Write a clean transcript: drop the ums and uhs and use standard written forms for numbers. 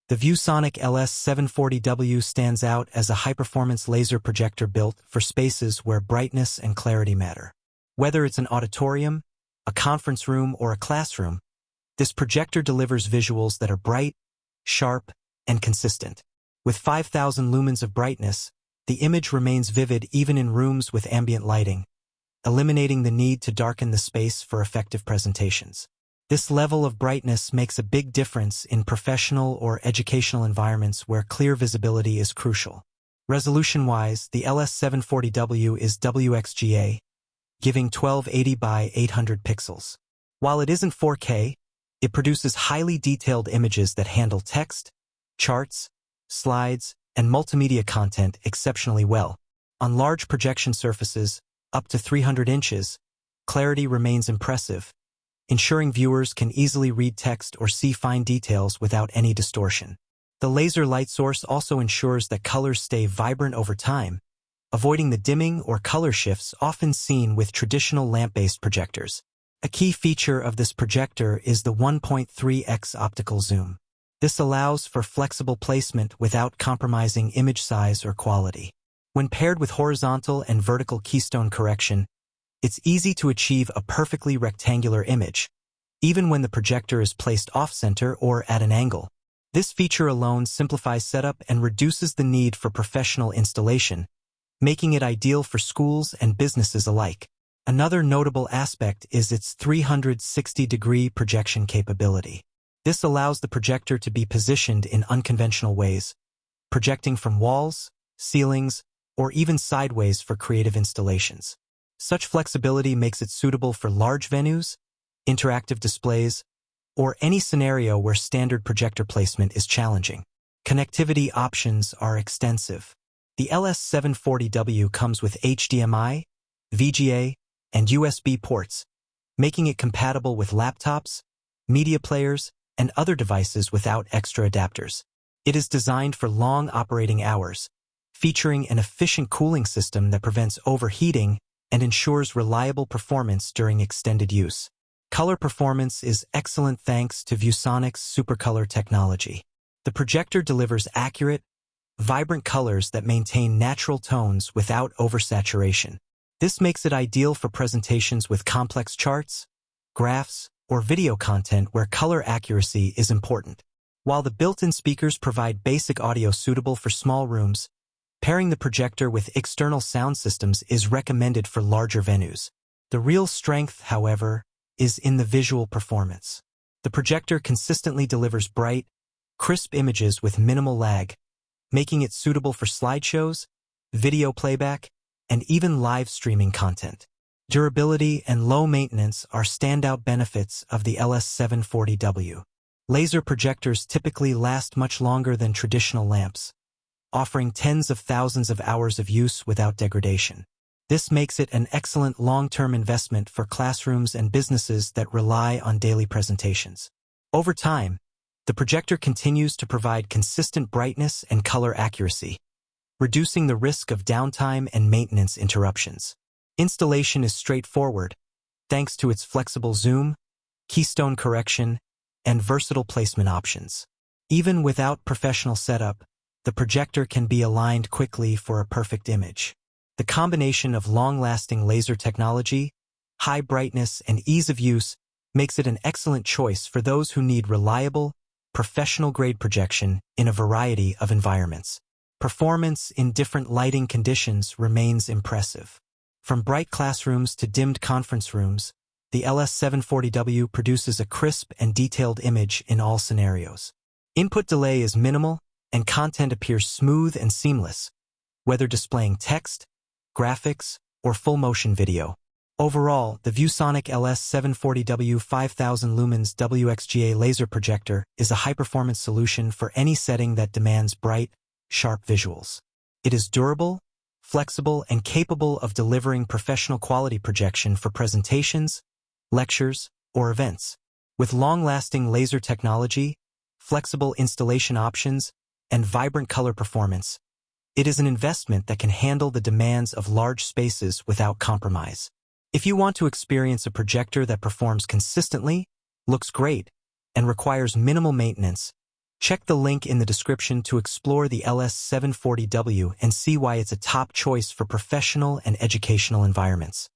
The ViewSonic LS740W stands out as a high-performance laser projector built for spaces where brightness and clarity matter. Whether it's an auditorium, a conference room, or a classroom, this projector delivers visuals that are bright, sharp, and consistent. With 5,000 lumens of brightness, the image remains vivid even in rooms with ambient lighting, eliminating the need to darken the space for effective presentations. This level of brightness makes a big difference in professional or educational environments where clear visibility is crucial. Resolution-wise, the LS740W is WXGA, giving 1280 by 800 pixels. While it isn't 4K, it produces highly detailed images that handle text, charts, slides, and multimedia content exceptionally well. On large projection surfaces, up to 300 inches, clarity remains impressive, ensuring viewers can easily read text or see fine details without any distortion. The laser light source also ensures that colors stay vibrant over time, avoiding the dimming or color shifts often seen with traditional lamp-based projectors. A key feature of this projector is the 1.3x optical zoom. This allows for flexible placement without compromising image size or quality. When paired with horizontal and vertical keystone correction, it's easy to achieve a perfectly rectangular image, even when the projector is placed off-center or at an angle. This feature alone simplifies setup and reduces the need for professional installation, making it ideal for schools and businesses alike. Another notable aspect is its 360-degree projection capability. This allows the projector to be positioned in unconventional ways, projecting from walls, ceilings, or even sideways for creative installations. Such flexibility makes it suitable for large venues, interactive displays, or any scenario where standard projector placement is challenging. Connectivity options are extensive. The LS740W comes with HDMI, VGA, and USB ports, making it compatible with laptops, media players, and other devices without extra adapters. It is designed for long operating hours, featuring an efficient cooling system that prevents overheating and ensures reliable performance during extended use. Color performance is excellent thanks to ViewSonic's SuperColor technology. The projector delivers accurate, vibrant colors that maintain natural tones without oversaturation. This makes it ideal for presentations with complex charts, graphs, or video content where color accuracy is important. While the built-in speakers provide basic audio suitable for small rooms, pairing the projector with external sound systems is recommended for larger venues. The real strength, however, is in the visual performance. The projector consistently delivers bright, crisp images with minimal lag, making it suitable for slideshows, video playback, and even live streaming content. Durability and low maintenance are standout benefits of the LS740W. Laser projectors typically last much longer than traditional lamps, offering tens of thousands of hours of use without degradation. This makes it an excellent long-term investment for classrooms and businesses that rely on daily presentations. Over time, the projector continues to provide consistent brightness and color accuracy, reducing the risk of downtime and maintenance interruptions. Installation is straightforward, thanks to its flexible zoom, keystone correction, and versatile placement options. Even without professional setup, the projector can be aligned quickly for a perfect image. The combination of long-lasting laser technology, high brightness, and ease of use makes it an excellent choice for those who need reliable, professional-grade projection in a variety of environments. Performance in different lighting conditions remains impressive. From bright classrooms to dimmed conference rooms, the LS740W produces a crisp and detailed image in all scenarios. Input delay is minimal, and content appears smooth and seamless, whether displaying text, graphics, or full-motion video. Overall, the ViewSonic LS740W 5000 lumens WXGA Laser Projector is a high-performance solution for any setting that demands bright, sharp visuals. It is durable, flexible, and capable of delivering professional quality projection for presentations, lectures, or events. With long-lasting laser technology, flexible installation options, and vibrant color performance, it is an investment that can handle the demands of large spaces without compromise. If you want to experience a projector that performs consistently, looks great, and requires minimal maintenance, Check the link in the description to explore the LS740W and see why it's a top choice for professional and educational environments.